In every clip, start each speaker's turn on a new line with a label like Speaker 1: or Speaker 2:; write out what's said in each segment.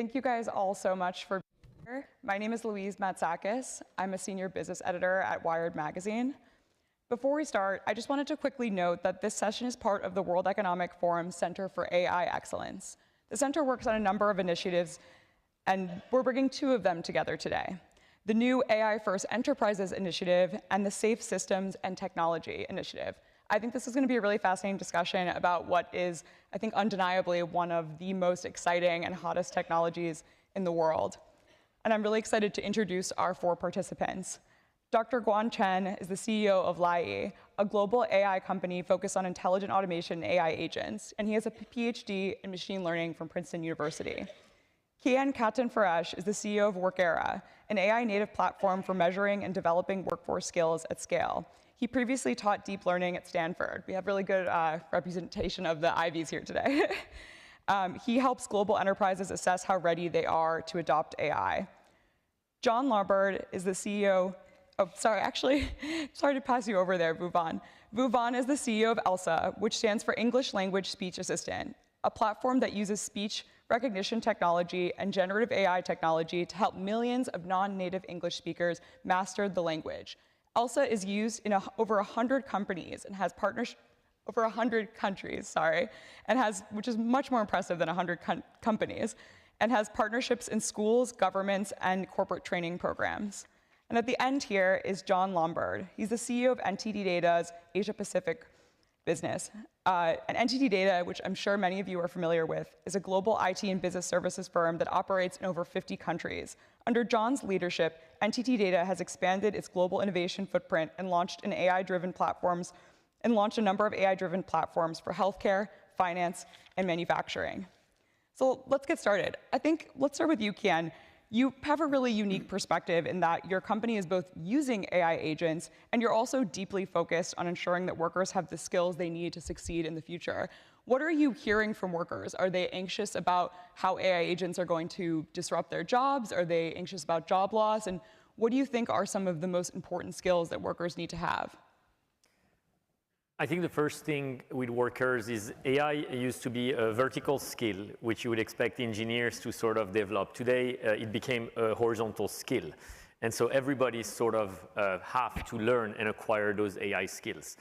Speaker 1: Thank you guys all so much for being here. My name is Louise Matsakis. I'm a senior business editor at Wired Magazine. Before we start, I just wanted to quickly note that this session is part of the World Economic Forum's Center for AI Excellence. The center works on a number of initiatives, and we're bringing two of them together today: the new AI First Enterprises Initiative and the Safe Systems and Technology Initiative. I think this is going to be a really fascinating discussion about what is, I think, undeniably one of the most exciting and hottest technologies in the world. And I'm really excited to introduce our four participants. Dr. Guan Chen is the CEO of Lai, a global AI company focused on intelligent automation and AI agents, and he has a PhD in machine learning from Princeton University. Kian Katan-Faresh is the CEO of Workera, an AI-native platform for measuring and developing workforce skills at scale. He previously taught deep learning at Stanford. We have really good representation of the Ivies here today. He helps global enterprises assess how ready they are to adopt AI. John Lombard is the CEO. Oh, sorry, actually, sorry to pass you over there, Vuvan. Vuvan is the CEO of ELSA, which stands for English Language Speech Assistant, a platform that uses speech recognition technology and generative AI technology to help millions of non-native English speakers master the language. ELSA is used in over 100 companies and has over 100 countries, which is much more impressive than 100 companies, and has partnerships in schools, governments, and corporate training programs. And at the end here is John Lombard. He's the CEO of NTT Data's Asia Pacific business. And NTT Data, which I'm sure many of you are familiar with, is a global IT and business services firm that operates in over 50 countries. Under John's leadership, NTT Data has expanded its global innovation footprint and launched a number of AI-driven platforms for healthcare, finance, and manufacturing. So let's get started. I think let's start with you, Kian. You have a really unique perspective in that your company is both using AI agents and you're also deeply focused on ensuring that workers have the skills they need to succeed in the future. What are you hearing from workers? Are they anxious about how AI agents are going to disrupt their jobs? Are they anxious about job loss? And what do you think are some of the most important skills that workers need to have?
Speaker 2: I think the first thing with workers is AI used to be a vertical skill, which you would expect engineers to sort of develop. Today, it became a horizontal skill. And so everybody sort of have to learn and acquire those AI skills.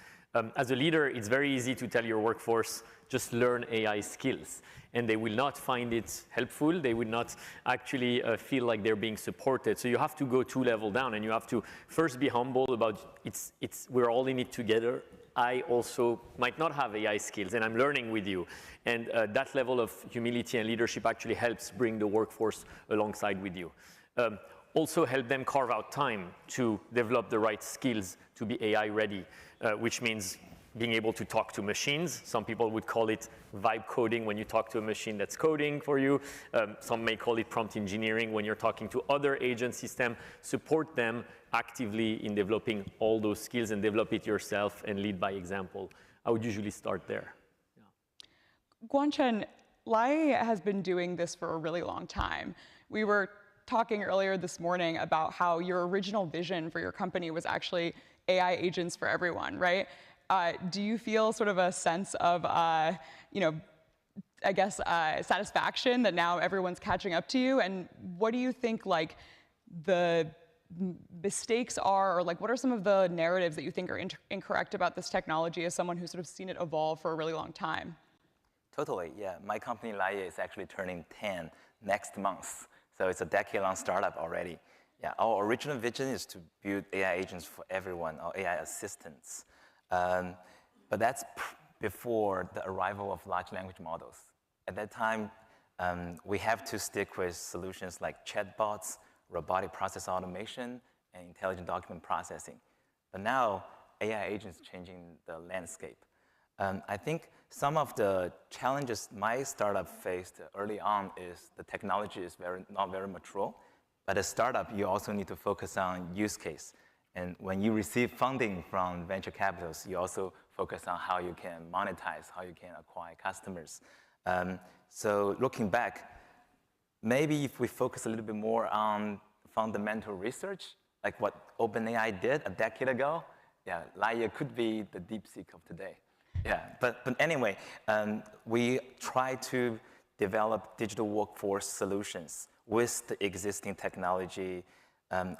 Speaker 2: As a leader, it's very easy to tell your workforce, just learn AI skills. And they will not find it helpful. They will not actually feel like they're being supported. So you have to go 2 levels down, and you have to first be humble about we're all in it together. I also might not have AI skills, and I'm learning with you. And that level of humility and leadership actually helps bring the workforce alongside with you. Also help them carve out time to develop the right skills to be AI ready, which means being able to talk to machines. Some people would call it vibe coding when you talk to a machine that's coding for you. Some may call it prompt engineering when you're talking to other agent systems. Support them actively in developing all those skills and develop it yourself and lead by example. I would usually start there.
Speaker 1: Yeah. Guan Chen, Lai has been doing this for a really long time. We were talking earlier this morning about how your original vision for your company was actually AI agents for everyone, right? Do you feel sort of a sense of, satisfaction that now everyone's catching up to you? And what do you think, like, the mistakes are, or like, what are some of the narratives that you think are incorrect about this technology as someone who's sort of seen it evolve for a really long time?
Speaker 3: Totally, yeah. My company, Lai, is actually turning 10 next month. So it's a decade-long startup already. Yeah, our original vision is to build AI agents for everyone, or AI assistants. But that's before the arrival of large language models. At that time, we have to stick with solutions like chatbots, robotic process automation, and intelligent document processing. But now, AI agents changing the landscape. I think some of the challenges my startup faced early on is the technology is not very mature. But as a startup, you also need to focus on use case. And when you receive funding from venture capitals, you also focus on how you can monetize, how you can acquire customers. So looking back, maybe if we focus a little bit more on fundamental research, like what OpenAI did a decade ago, yeah, Lai could be the DeepSeek of today. Yeah, but anyway, we try to develop digital workforce solutions with the existing technology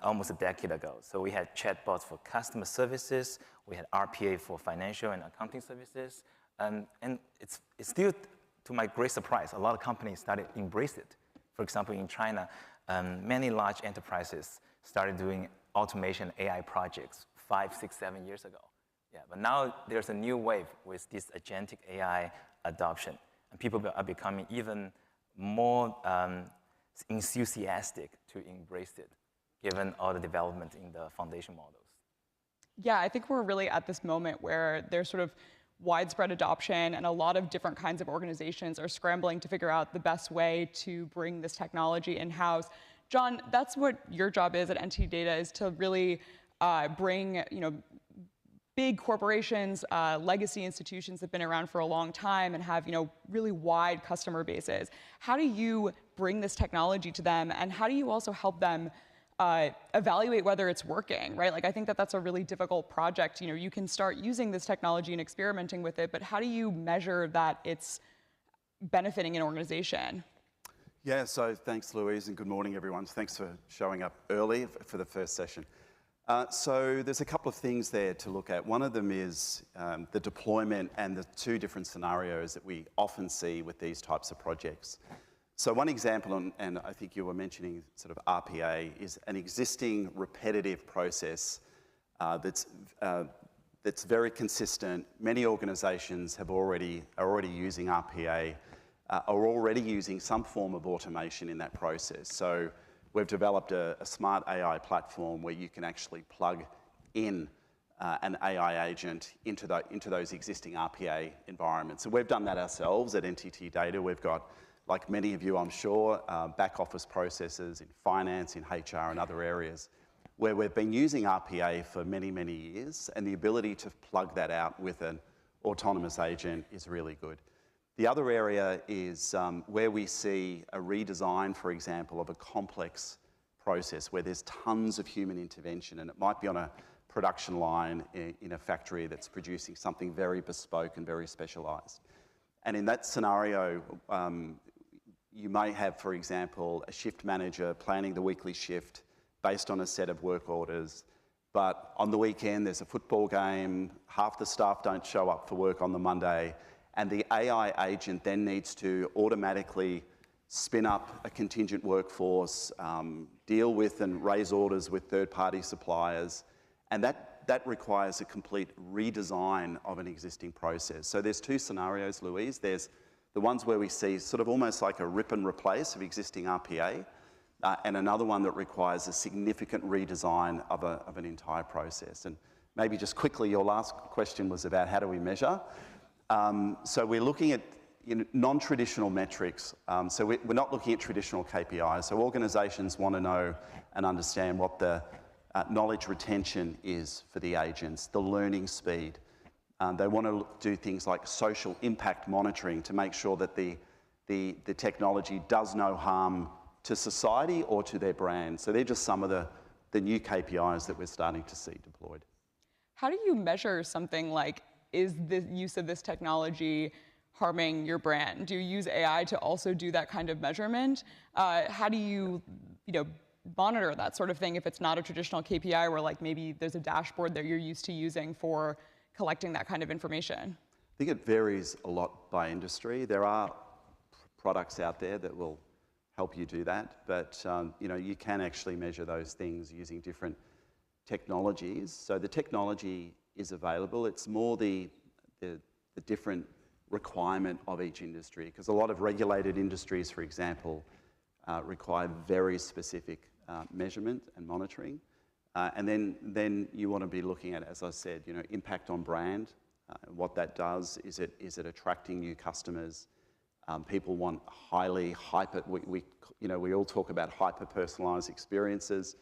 Speaker 3: almost a decade ago. So we had chatbots for customer services, we had RPA for financial and accounting services, and it's still, to my great surprise, a lot of companies started to embrace it. For example, in China, many large enterprises started doing automation AI projects 5, 6, 7 years ago. Yeah, but now there's a new wave with this agentic AI adoption, and people are becoming even more enthusiastic to embrace it, given all the development in the foundation models.
Speaker 1: Yeah, I think we're really at this moment where there's sort of widespread adoption, and a lot of different kinds of organizations are scrambling to figure out the best way to bring this technology in-house. John, that's what your job is at NT Data, is to really bring, big corporations, legacy institutions that have been around for a long time and have, really wide customer bases. How do you bring this technology to them, and how do you also help them evaluate whether it's working, right? Like, I think that that's a really difficult project. You can start using this technology and experimenting with it, but how do you measure that it's benefiting an organization?
Speaker 4: Yeah, so thanks, Louise, and good morning, everyone. Thanks for showing up early for the first session. So there's a couple of things there to look at. One of them is the deployment and the two different scenarios that we often see with these types of projects. So one example, and I think you were mentioning sort of RPA, is an existing repetitive process that's very consistent. Many organizations are already using RPA, are already using some form of automation in that process. So we've developed a smart AI platform where you can actually plug in an AI agent into those existing RPA environments. So we've done that ourselves at NTT Data. We've got, like many of you, I'm sure, back office processes in finance, in HR, and other areas, where we've been using RPA for many, many years, and the ability to plug that out with an autonomous agent is really good. The other area is where we see a redesign, for example, of a complex process where there's tons of human intervention, and it might be on a production line in a factory that's producing something very bespoke and very specialized. And in that scenario, you may have, for example, a shift manager planning the weekly shift based on a set of work orders, but on the weekend there's a football game, half the staff don't show up for work on the Monday, and the AI agent then needs to automatically spin up a contingent workforce, deal with and raise orders with third-party suppliers, and that requires a complete redesign of an existing process. So there's two scenarios, Louise. There's the ones where we see sort of almost like a rip and replace of existing RPA, and another one that requires a significant redesign of an entire process. And maybe just quickly, your last question was about how do we measure? So we're looking at non-traditional metrics. So we're not looking at traditional KPIs. So organizations want to know and understand what the knowledge retention is for the agents, the learning speed. They want to do things like social impact monitoring to make sure that the technology does no harm to society or to their brand. So they're just some of the new KPIs that we're starting to see deployed.
Speaker 1: How do you measure something like, is the use of this technology harming your brand? Do you use AI to also do that kind of measurement? How do you, monitor that sort of thing if it's not a traditional KPI where like maybe there's a dashboard that you're used to using for collecting that kind of information?
Speaker 4: I think it varies a lot by industry. There are products out there that will help you do that, but you can actually measure those things using different technologies. So the technology is available. It's more the different requirement of each industry, because a lot of regulated industries, for example, require very specific measurement and monitoring. And then you want to be looking at, as I said, impact on brand, what that does. Is it attracting new customers? People want highly hyper. We all talk about hyper-personalized experiences,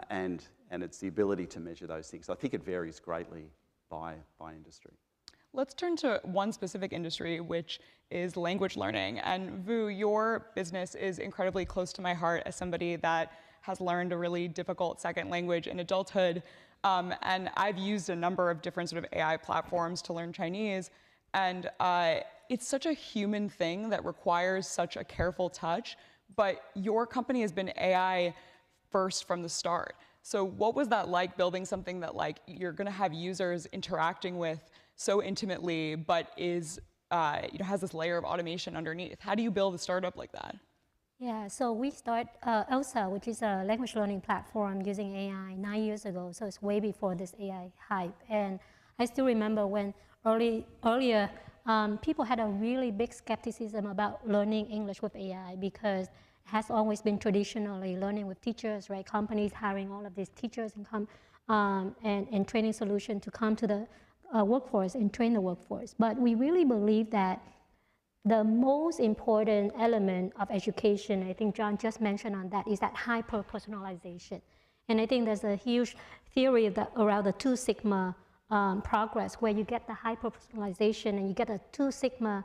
Speaker 4: and it's the ability to measure those things. I think it varies greatly by industry.
Speaker 1: Let's turn to one specific industry, which is language learning. And Vu, your business is incredibly close to my heart as somebody that has learned a really difficult second language in adulthood. And I've used a number of different sort of AI platforms to learn Chinese. And it's such a human thing that requires such a careful touch, but your company has been AI first from the start. So what was that like, building something that like you're going to have users interacting with so intimately, but is has this layer of automation underneath? How do you build a startup like that?
Speaker 5: Yeah, so we start ELSA, which is a language learning platform using AI 9 years ago. So it's way before this AI hype. And I still remember when earlier people had a really big skepticism about learning English with AI because it has always been traditionally learning with teachers, right? Companies hiring all of these teachers and training solution to come to the workforce and train the workforce. But we really believe that the most important element of education, I think John just mentioned on that, is that hyper-personalization. And I think there's a huge theory around the 2 sigma progress, where you get the hyper-personalization and you get a 2 sigma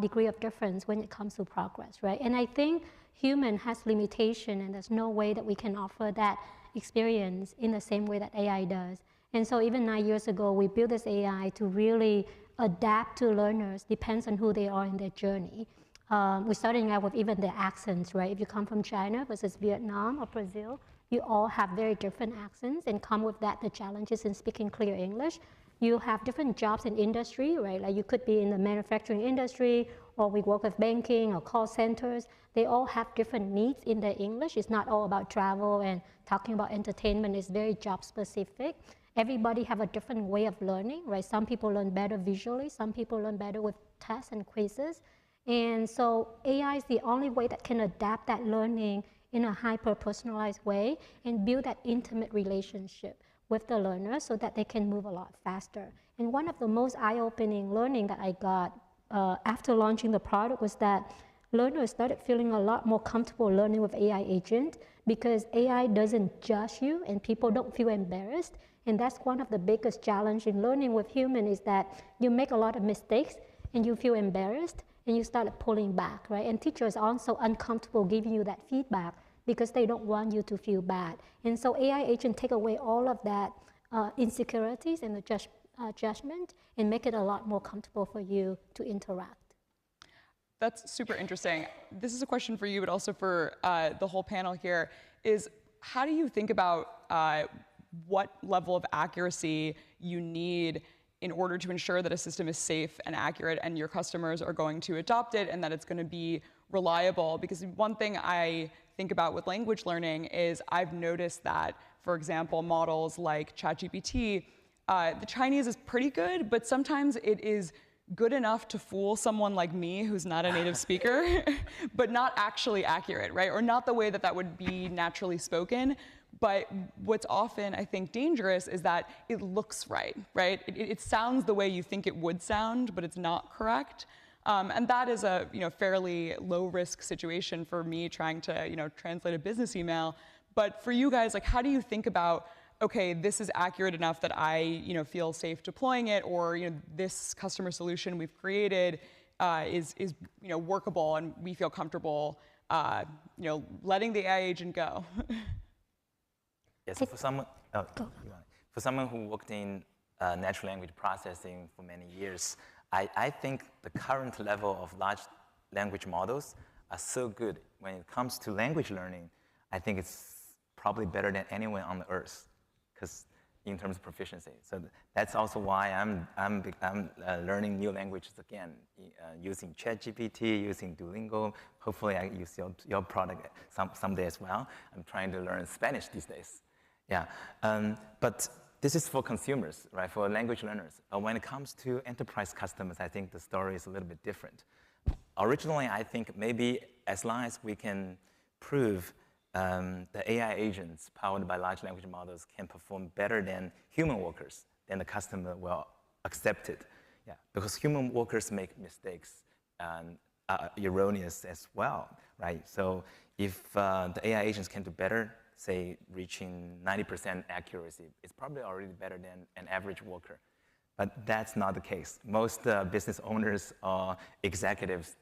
Speaker 5: degree of difference when it comes to progress, right? And I think human has limitation, and there's no way that we can offer that experience in the same way that AI does. And so even 9 years ago, we built this AI to really adapt to learners, depends on who they are in their journey. We're starting out with even their accents, right? If you come from China versus Vietnam or Brazil, you all have very different accents, and come with that the challenges in speaking clear English. You have different jobs in industry, right? Like you could be in the manufacturing industry, or we work with banking or call centers. They all have different needs in their English. It's not all about travel and talking about entertainment. It's very job specific. Everybody have a different way of learning, right? Some people learn better visually. Some people learn better with tests and quizzes. And so AI is the only way that can adapt that learning in a hyper-personalized way and build that intimate relationship with the learner so that they can move a lot faster. And one of the most eye-opening learning that I got after launching the product was that learners started feeling a lot more comfortable learning with AI agent, because AI doesn't judge you and people don't feel embarrassed. And that's one of the biggest challenge in learning with human, is that you make a lot of mistakes and you feel embarrassed and you start pulling back, right? And teachers are also uncomfortable giving you that feedback because they don't want you to feel bad. And so AI agent take away all of that insecurities and the judgment and make it a lot more comfortable for you to interact.
Speaker 1: That's super interesting. This is a question for you, but also for the whole panel here, is how do you think about what level of accuracy you need in order to ensure that a system is safe and accurate and your customers are going to adopt it and that it's going to be reliable? Because one thing I think about with language learning is I've noticed that, for example, models like ChatGPT, the Chinese is pretty good, but sometimes it is good enough to fool someone like me who's not a native speaker, but not actually accurate, right? Or not the way that that would be naturally spoken. But what's often, I think, dangerous is that it looks right? It sounds the way you think it would sound, but it's not correct. And that is a fairly low-risk situation for me trying to translate a business email. But for you guys, like, how do you think about, okay, this is accurate enough that I feel safe deploying it, or this customer solution we've created is workable and we feel comfortable letting the AI agent go?
Speaker 3: Yes, for someone who worked in natural language processing for many years, I think the current level of large language models are so good. When it comes to language learning, I think it's probably better than anyone on the earth, because in terms of proficiency. So that's also why I'm learning new languages again, using ChatGPT, using Duolingo. Hopefully I use your product someday as well. I'm trying to learn Spanish these days. Yeah, but this is for consumers, right? For language learners. When it comes to enterprise customers, I think the story is a little bit different. Originally, I think maybe as long as we can prove the AI agents powered by large language models can perform better than human workers, then the customer will accept it. Yeah, because human workers make mistakes and are erroneous as well, right? So if the AI agents can do better, say reaching 90% accuracy, it's probably already better than an average worker. But that's not the case. Most business owners or executives,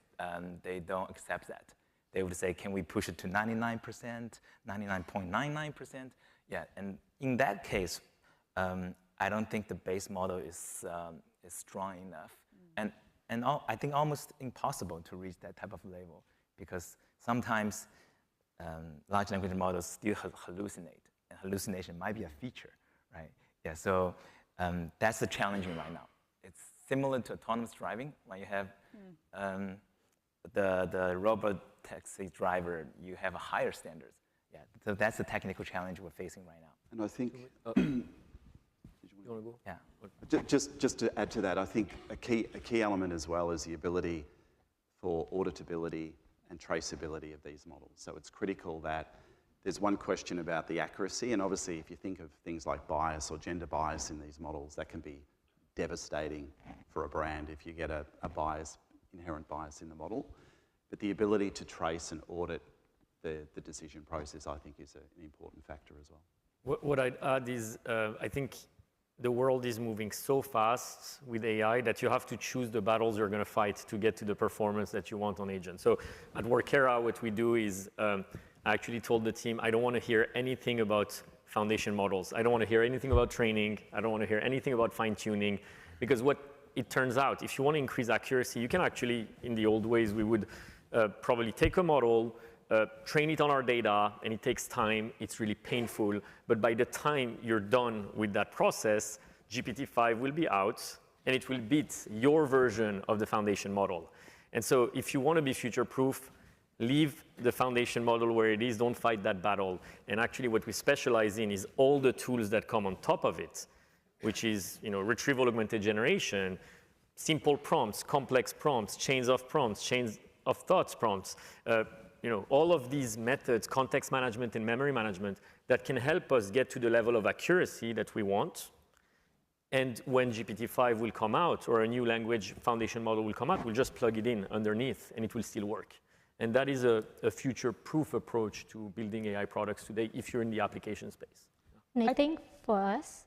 Speaker 3: they don't accept that. They would say, can we push it to 99%, 99.99%? Yeah, and in that case, I don't think the base model is strong enough. And And I think almost impossible to reach that type of level because sometimes large language models still hallucinate, and hallucination might be a feature, right? Yeah, so that's the challenging right now. It's similar to autonomous driving when you have the robot taxi driver, you have a higher standards. Yeah, so that's the technical challenge we're facing right now.
Speaker 4: And I think,
Speaker 2: You want to go?
Speaker 3: Yeah.
Speaker 4: just to add to that, I think a key element as well is the ability for auditability and traceability of these models. So it's critical that there's one question about the accuracy, and obviously if you think of things like bias or gender bias in these models, that can be devastating for a brand if you get a bias, inherent bias in the model. But the ability to trace and audit the decision process, I think, is an important factor as well.
Speaker 2: What I'd add is, I think the world is moving so fast with AI that you have to choose the battles you're going to fight to get to the performance that you want on agents. So at Workera, what we do is I actually told the team, I don't want to hear anything about foundation models. I don't want to hear anything about training. I don't want to hear anything about fine-tuning. Because what it turns out, if you want to increase accuracy, you can actually, in the old ways, we would probably take a model, train it on our data, and it takes time. It's really painful. But by the time you're done with that process, GPT-5 will be out, and it will beat your version of the foundation model. And so if you want to be future-proof, leave the foundation model where it is. Don't fight that battle. And actually, what we specialize in is all the tools that come on top of it, which is retrieval augmented generation, simple prompts, complex prompts, chains of thoughts prompts, all of these methods, context management and memory management, that can help us get to the level of accuracy that we want. And when GPT-5 will come out, or a new language foundation model will come out, we'll just plug it in underneath, and it will still work. And that is a future-proof approach to building AI products today if you're in the application space.
Speaker 5: And I think for us,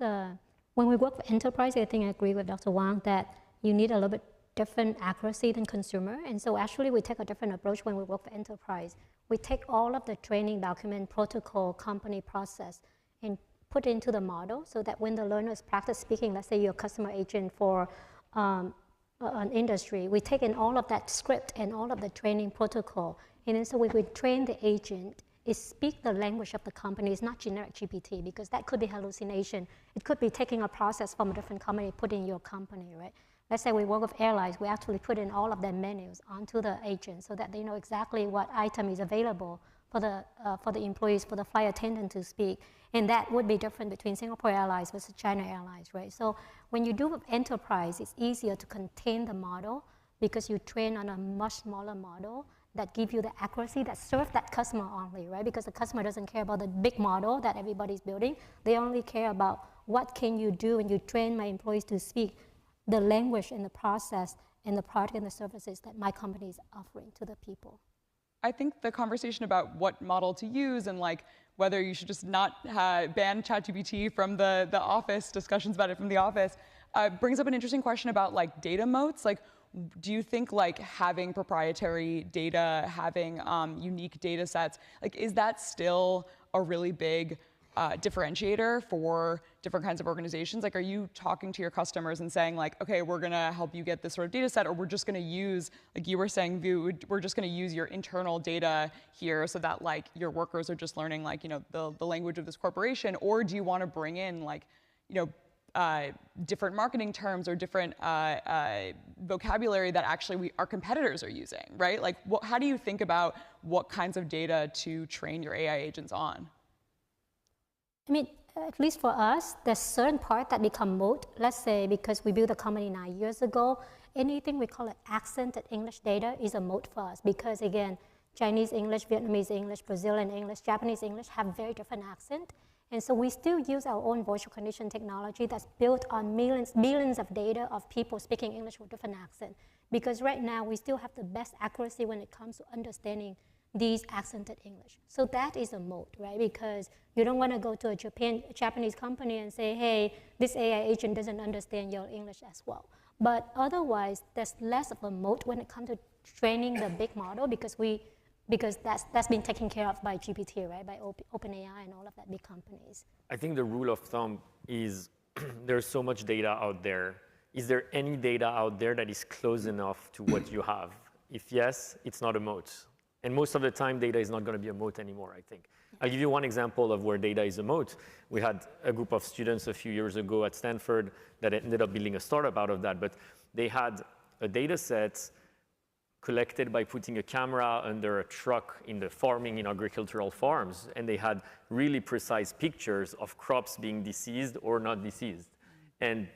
Speaker 5: when we work with enterprise, I think I agree with Dr. Wang that you need a little bit different accuracy than consumer. And so actually we take a different approach when we work for enterprise. We take all of the training document, protocol, company process, and put into the model so that when the learners practice speaking, let's say you're a customer agent for an industry, we take in all of that script and all of the training protocol. And then so we would train the agent is speak the language of the company. It's not generic GPT, because that could be hallucination. It could be taking a process from a different company, put in your company, right? Let's say we work with airlines, we actually put in all of their menus onto the agent so that they know exactly what item is available for the employees, for the flight attendant to speak. And that would be different between Singapore Airlines versus China Airlines, right? So when you do with enterprise, it's easier to contain the model because you train on a much smaller model that give you the accuracy that serves that customer only, right? Because the customer doesn't care about the big model that everybody's building. They only care about what can you do when you train my employees to speak the language and the process and the product and the services that my company is offering to the people.
Speaker 1: I think the conversation about what model to use and like whether you should just not ban ChatGPT from the office, discussions about it from the office, brings up an interesting question about like data moats. Like, do you think like having proprietary data, having unique data sets, like is that still a really big differentiator for different kinds of organizations? Like, are you talking to your customers and saying like, okay, we're gonna help you get this sort of data set, or we're just gonna use, like you were saying, Vu, we're just gonna use your internal data here so that like your workers are just learning like, the language of this corporation? Or do you wanna bring in like, different marketing terms or different vocabulary that actually our competitors are using, right? Like, how do you think about what kinds of data to train your AI agents on?
Speaker 5: I mean, at least for us, there's certain part that become moat. Let's say because we built a company 9 years ago, anything we call it accented English data is a moat for us because again, Chinese English, Vietnamese English, Brazilian English, Japanese English have very different accent. And so we still use our own voice recognition technology that's built on millions of data of people speaking English with different accent. Because right now we still have the best accuracy when it comes to understanding these accented English. So that is a moat, right? Because you don't want to go to a Japanese company and say, hey, this AI agent doesn't understand your English as well. But otherwise, there's less of a moat when it comes to training the big model because that's been taken care of by GPT, right? By OpenAI and all of that big companies.
Speaker 2: I think the rule of thumb is there's so much data out there is there any data out there that is close enough to what you have? If yes, it's not a moat. And most of the time, data is not going to be a moat anymore, I think. I'll give you one example of where data is a moat. We had a group of students a few years ago at Stanford that ended up building a startup out of that, but they had a data set collected by putting a camera under a truck in the farming in agricultural farms, and they had really precise pictures of crops being diseased or not diseased. And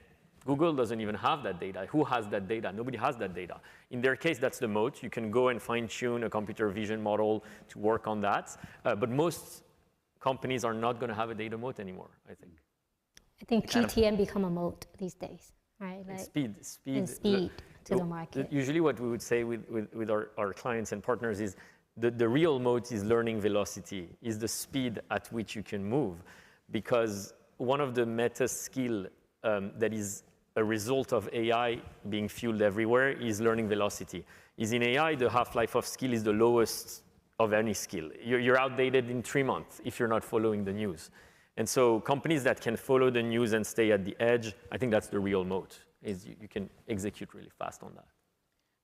Speaker 2: Google doesn't even have that data. Who has that data? Nobody has that data. In their case, that's the moat. You can go and fine-tune a computer vision model to work on that. But most companies are not going to have a data moat anymore, I think.
Speaker 5: I think GTM become a moat these days, right? Like
Speaker 2: speed.
Speaker 5: And speed to the market.
Speaker 2: Usually what we would say with our clients and partners is the real moat is learning velocity, is the speed at which you can move. Because one of the meta skill that is a result of AI being fueled everywhere is learning velocity. In AI, the half-life of skill is the lowest of any skill. You're outdated in 3 months if you're not following the news. And so companies that can follow the news and stay at the edge, I think that's the real moat, is you can execute really fast on that.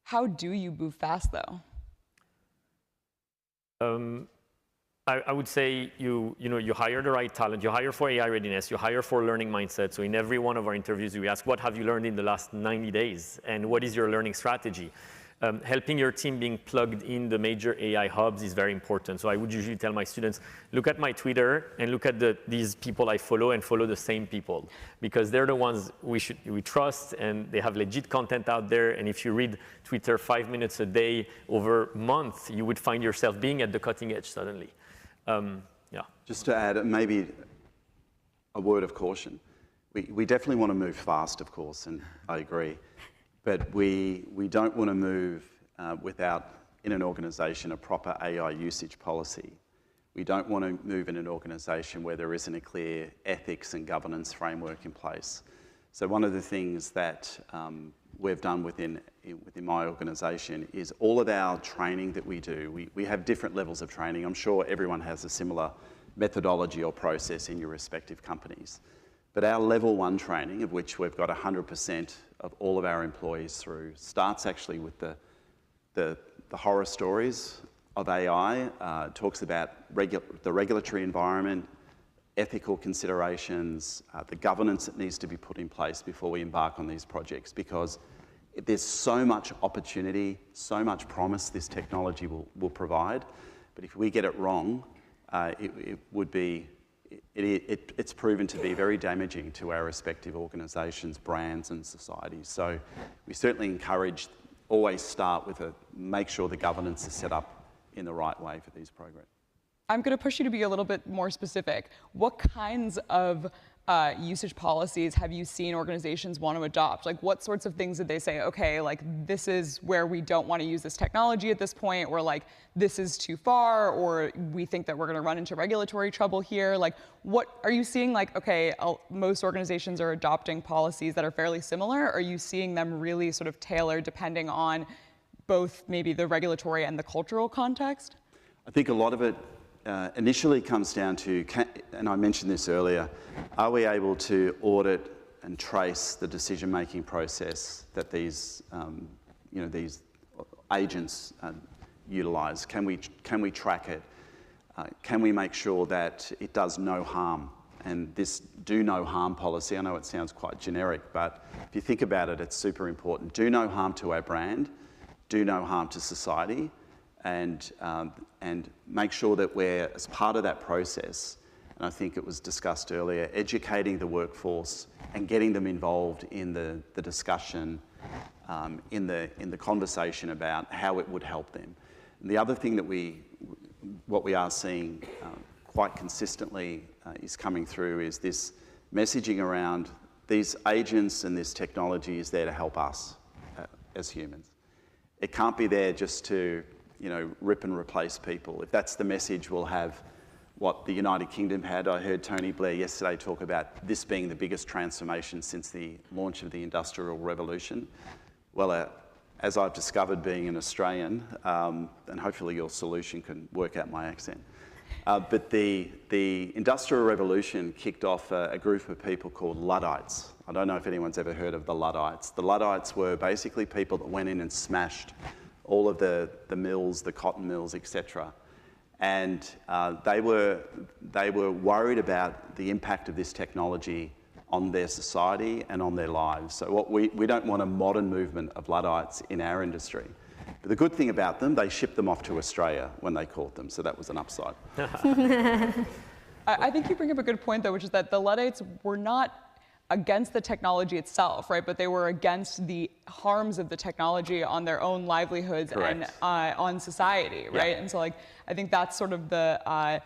Speaker 1: How do you move fast, though?
Speaker 2: I would say you hire the right talent, you hire for AI readiness, you hire for learning mindset. So in every one of our interviews, we ask, what have you learned in the last 90 days? And what is your learning strategy? Helping your team being plugged in the major AI hubs is very important. So I would usually tell my students, look at my Twitter and look at these people I follow and follow the same people, because they're the ones we trust and they have legit content out there. And if you read Twitter 5 minutes a day over months, you would find yourself being at the cutting edge suddenly. Yeah.
Speaker 4: Just to add maybe a word of caution. We definitely want to move fast, of course, and I agree. But we don't want to move without, in an organisation, a proper AI usage policy. We don't want to move in an organisation where there isn't a clear ethics and governance framework in place. So one of the things that we've done within my organisation is all of our training that we do, we have different levels of training. I'm sure everyone has a similar methodology or process in your respective companies. But our level 1 training, of which we've got 100% of all of our employees through, starts actually with the horror stories of AI, talks about the regulatory environment, ethical considerations, the governance that needs to be put in place before we embark on these projects, because there's so much opportunity, so much promise this technology will provide. But if we get it wrong, it's proven to be very damaging to our respective organisations, brands and societies. So we certainly encourage, always start with make sure the governance is set up in the right way for these programs.
Speaker 1: I'm going to push you to be a little bit more specific. What kinds of usage policies have you seen organizations want to adopt? Like, what sorts of things did they say, okay, like, this is where we don't want to use this technology at this point, or like, this is too far, or we think that we're going to run into regulatory trouble here? Like, what are you seeing? Like, okay, most organizations are adopting policies that are fairly similar. Or are you seeing them really sort of tailor depending on both maybe the regulatory and the cultural context?
Speaker 4: I think a lot of it initially comes down to, and I mentioned this earlier, are we able to audit and trace the decision-making process that these agents utilise? Can we track it? Can we make sure that it does no harm? And this do no harm policy, I know it sounds quite generic, but if you think about it, it's super important. Do no harm to our brand, do no harm to society, and make sure that we're, as part of that process, and I think it was discussed earlier, educating the workforce and getting them involved in the discussion, in the conversation about how it would help them. And the other thing that what we are seeing quite consistently is coming through is this messaging around these agents and this technology is there to help us as humans. It can't be there just to rip and replace people. If that's the message, we'll have what the United Kingdom had. I heard Tony Blair yesterday talk about this being the biggest transformation since the launch of the Industrial Revolution. Well, as I've discovered being an Australian, and hopefully your solution can work out my accent, but the Industrial Revolution kicked off a group of people called Luddites. I don't know if anyone's ever heard of the Luddites. The Luddites were basically people that went in and smashed all of the mills, the cotton mills, etc. And they were worried about the impact of this technology on their society and on their lives. So we don't want a modern movement of Luddites in our industry. But the good thing about them, they shipped them off to Australia when they caught them, so that was an upside.
Speaker 1: I think you bring up a good point, though, which is that the Luddites were not against the technology itself, right? But they were against the harms of the technology on their own livelihoods and on society, right? And so, like, I think that's sort of the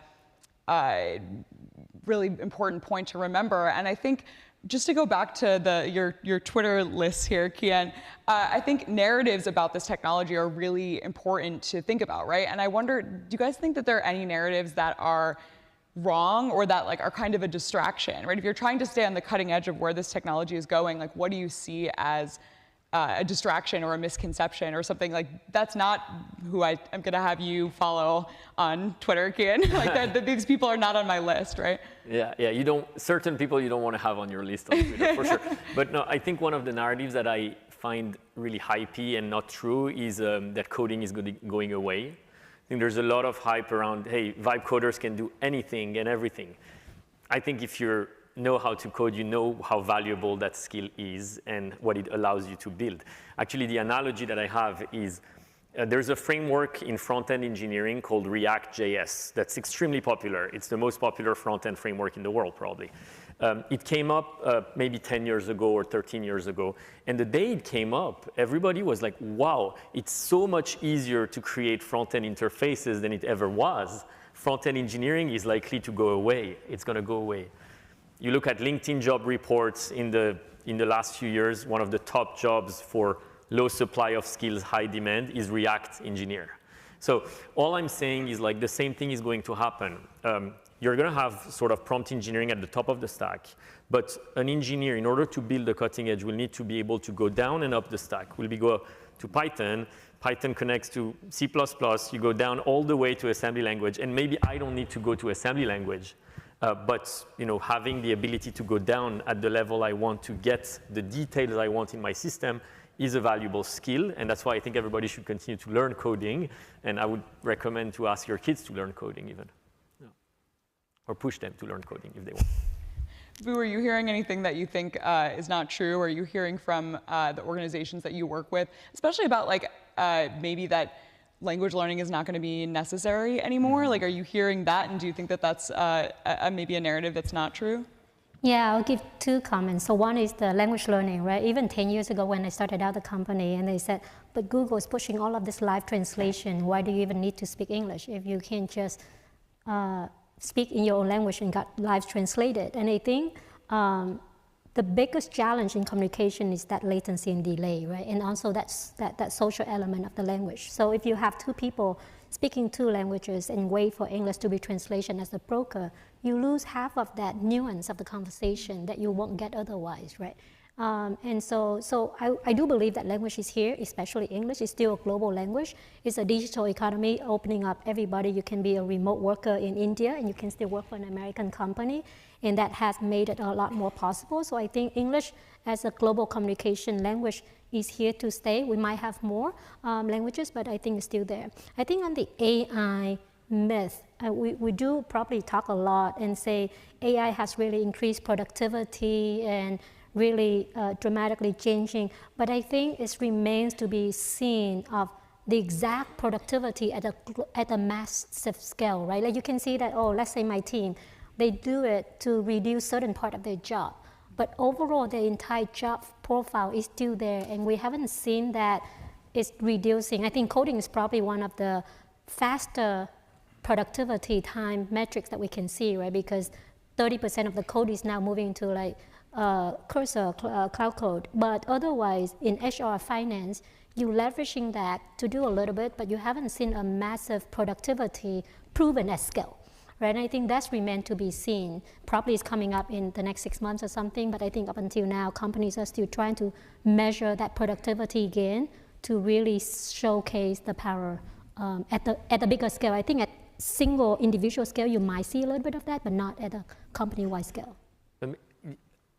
Speaker 1: really important point to remember. And I think just to go back to your Twitter list here, Kian, I think narratives about this technology are really important to think about, right? And I wonder, do you guys think that there are any narratives that are wrong or that like are kind of a distraction, right? If you're trying to stay on the cutting edge of where this technology is going, like what do you see as a distraction or a misconception or something like that's not who I am gonna have you follow on Twitter, Kian? Like these people are not on my list, right?
Speaker 2: Yeah, certain people you don't want to have on your list on Twitter for sure. But no, I think one of the narratives that I find really hypey and not true is that coding is going away. I think there's a lot of hype around, hey, vibe coders can do anything and everything. I think if you know how to code, you know how valuable that skill is and what it allows you to build. Actually, the analogy that I have is there's a framework in front-end engineering called React.js that's extremely popular. It's the most popular front-end framework in the world, probably. It came up maybe 10 years ago or 13 years ago. And the day it came up, everybody was like, wow, it's so much easier to create front-end interfaces than it ever was. Front-end engineering is likely to go away. It's going to go away. You look at LinkedIn job reports in the last few years, one of the top jobs for low supply of skills, high demand is React engineer. So all I'm saying is like the same thing is going to happen. You're going to have sort of prompt engineering at the top of the stack, but an engineer, in order to build the cutting edge, will need to be able to go down and up the stack. Will be go to Python. Python connects to C++. You go down all the way to assembly language, and maybe I don't need to go to assembly language, but having the ability to go down at the level I want to get the details I want in my system is a valuable skill, and that's why I think everybody should continue to learn coding, and I would recommend to ask your kids to learn coding even. Or push them to learn coding if they want.
Speaker 1: Boo, are you hearing anything that you think is not true? Or are you hearing from the organizations that you work with, especially about like maybe that language learning is not going to be necessary anymore? Like, are you hearing that, and do you think that that's maybe a narrative that's not true?
Speaker 5: Yeah, I'll give two comments. So one is the language learning, right? Even 10 years ago when I started out the company, and they said, but Google is pushing all of this live translation. Why do you even need to speak English if you can just speak in your own language and got live translated? And I think the biggest challenge in communication is that latency and delay, right? And also that social element of the language. So if you have two people speaking two languages and wait for English to be translated as a broker, you lose half of that nuance of the conversation that you won't get otherwise, right? And so I do believe that language is here, especially English. It's still a global language. It's a digital economy opening up everybody. You can be a remote worker in India and you can still work for an American company, and that has made it a lot more possible. So I think English as a global communication language is here to stay. We might have more languages, but I think it's still there. I think on the AI myth, we do probably talk a lot and say AI has really increased productivity and really dramatically changing, but I think it remains to be seen of the exact productivity at a massive scale, right? Like you can see that, oh, let's say my team, they do it to reduce certain part of their job, but overall the entire job profile is still there, and we haven't seen that it's reducing. I think coding is probably one of the faster productivity time metrics that we can see, right? Because 30% of the code is now moving to like cursor cloud code, but otherwise in HR finance, you're leveraging that to do a little bit, but you haven't seen a massive productivity proven at scale, right? And I think that's remained to be seen. Probably it's coming up in the next 6 months or something, but I think up until now, companies are still trying to measure that productivity gain to really showcase the power at the bigger scale. I think at single individual scale, you might see a little bit of that, but not at a company-wide scale.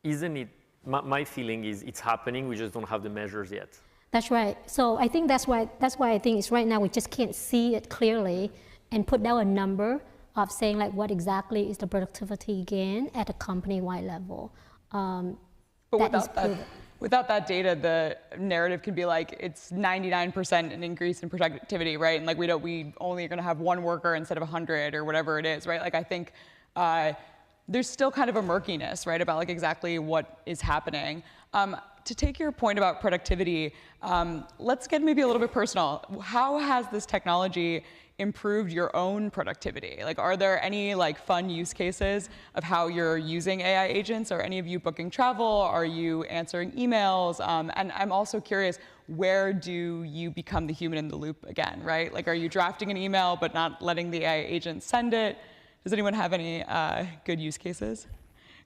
Speaker 2: Isn't it my feeling is it's happening, we just don't have the measures yet.
Speaker 5: That's right. So I think that's why I think it's right now we just can't see it clearly and put down a number of saying like what exactly is the productivity gain at a company-wide level.
Speaker 1: But without that data, the narrative can be like it's 99% an increase in productivity, right? And like we only are going to have one worker instead of 100 or whatever it is, right? Like I think there's still kind of a murkiness, right, about like exactly what is happening. To take your point about productivity, let's get maybe a little bit personal. How has this technology improved your own productivity? Like, are there any like fun use cases of how you're using AI agents? Are any of you booking travel? Are you answering emails? And I'm also curious, where do you become the human in the loop again, right? Like, are you drafting an email but not letting the AI agent send it? Does anyone have any good use cases?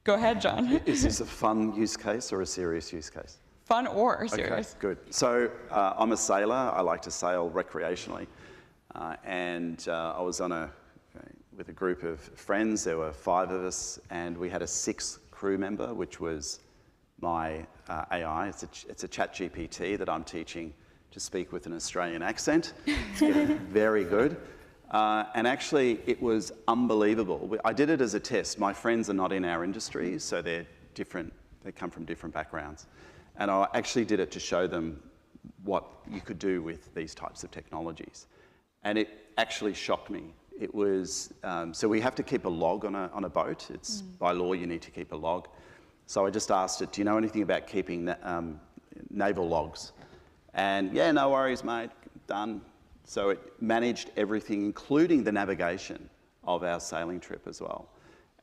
Speaker 1: Go ahead, John.
Speaker 4: Is this a fun use case or a serious use case?
Speaker 1: Fun or serious?
Speaker 4: Okay, good. So I'm a sailor. I like to sail recreationally. And I was with a group of friends. There were 5 of us, and we had a 6th crew member, which was my AI. It's a chat GPT that I'm teaching to speak with an Australian accent. It's getting very good. And actually, it was unbelievable. I did it as a test. My friends are not in our industry, so they're different. They come from different backgrounds. And I actually did it to show them what you could do with these types of technologies. And it actually shocked me. It was, so we have to keep a log on a boat. It's by law, you need to keep a log. So I just asked it, do you know anything about keeping naval logs? And yeah, no worries, mate, done. So it managed everything, including the navigation of our sailing trip as well.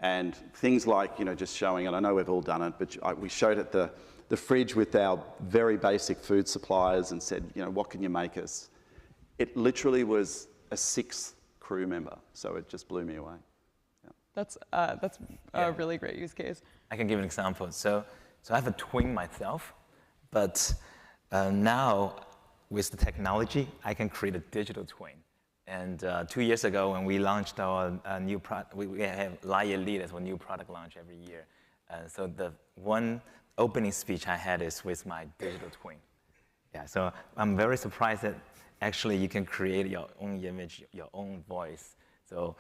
Speaker 4: And things like, just showing, and I know we've all done it, but we showed it the fridge with our very basic food suppliers and said, what can you make us? It literally was a 6th crew member, so it just blew me away. Yeah.
Speaker 1: That's a really great use case.
Speaker 3: I can give an example. So I have a twin myself, but now with the technology, I can create a digital twin. And 2 years ago, when we launched our new product, we have Laie Lead as a new product launch every year. So the one opening speech I had is with my digital twin. Yeah, so I'm very surprised that actually you can create your own image, your own voice. So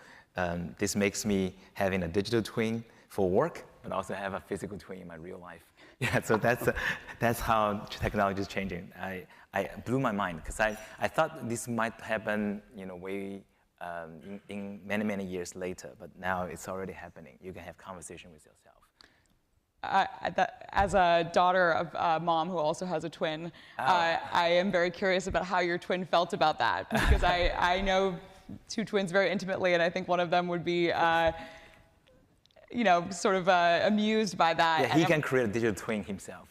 Speaker 3: this makes me having a digital twin for work, but also have a physical twin in my real life. Yeah, so that's how technology is changing. I blew my mind because I thought this might happen, way in many years later, but now it's already happening. You can have conversation with yourself.
Speaker 1: As a daughter of a mom who also has a twin, I am very curious about how your twin felt about that, because I know 2 twins very intimately, and I think one of them would be, sort of amused by that.
Speaker 3: Yeah, he can create a digital twin himself.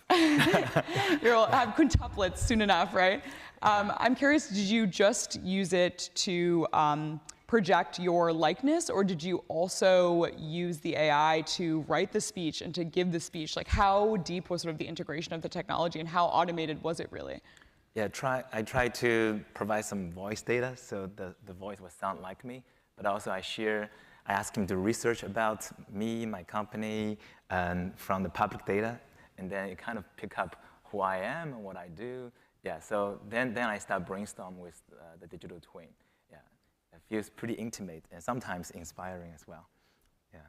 Speaker 1: You'll have quintuplets soon enough, right? I'm curious, did you just use it to project your likeness, or did you also use the AI to write the speech and to give the speech? Like, how deep was sort of the integration of the technology, and how automated was it really?
Speaker 3: Yeah, I tried to provide some voice data, so the voice would sound like me, but also I asked him to research about me, my company, and from the public data, and then it kind of pick up who I am and what I do. Yeah, so then I start brainstorming with the digital twin. Yeah, it feels pretty intimate and sometimes inspiring as well. Yeah.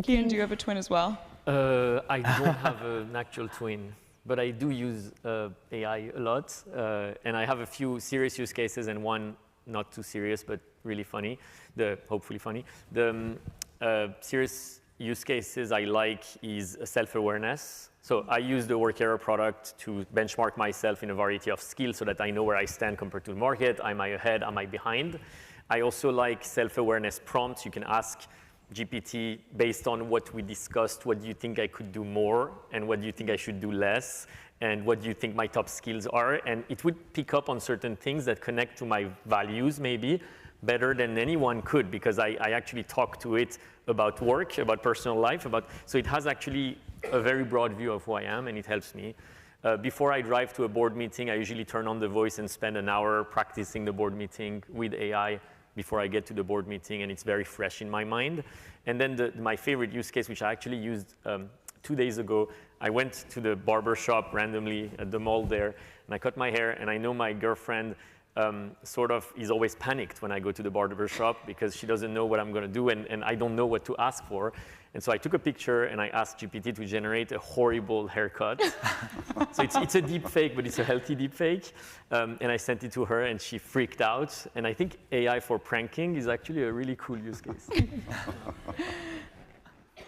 Speaker 1: Kian, do you have a twin as well?
Speaker 2: I don't have an actual twin, but I do use AI a lot, and I have a few serious use cases and one not too serious, but really funny, hopefully funny. The serious use cases I like is self-awareness. So I use the Workera product to benchmark myself in a variety of skills so that I know where I stand compared to the market. Am I ahead? Am I behind? I also like self-awareness prompts. You can ask GPT based on what we discussed, what do you think I could do more, and what do you think I should do less, and what do you think my top skills are? And it would pick up on certain things that connect to my values maybe better than anyone could, because I actually talk to it about work, about personal life, so it has actually a very broad view of who I am, and it helps me. Before I drive to a board meeting, I usually turn on the voice and spend an hour practicing the board meeting with AI before I get to the board meeting, and it's very fresh in my mind. And then my favorite use case, which I actually used 2 days ago, I went to the barber shop randomly at the mall there, and I cut my hair, and I know my girlfriend sort of is always panicked when I go to the barber shop because she doesn't know what I'm going to do, and I don't know what to ask for. And so I took a picture, and I asked GPT to generate a horrible haircut. So it's a deep fake, but it's a healthy deep fake. And I sent it to her, and she freaked out. And I think AI for pranking is actually a really cool use case.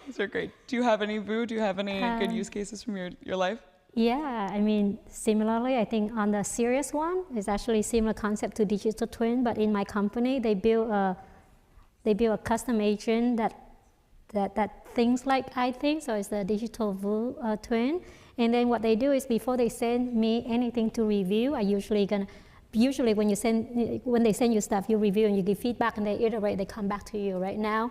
Speaker 1: These are great. Do you have any, Vu? Do you have any good use cases from your life?
Speaker 5: Yeah, I mean, similarly, I think on the serious one, it's actually similar concept to digital twin, but in my company, they build a custom agent that thinks like I think, so it's the digital Vu twin. And then what they do is before they send me anything to review, usually when they send you stuff, you review and you give feedback and they iterate, they come back to you. Right now,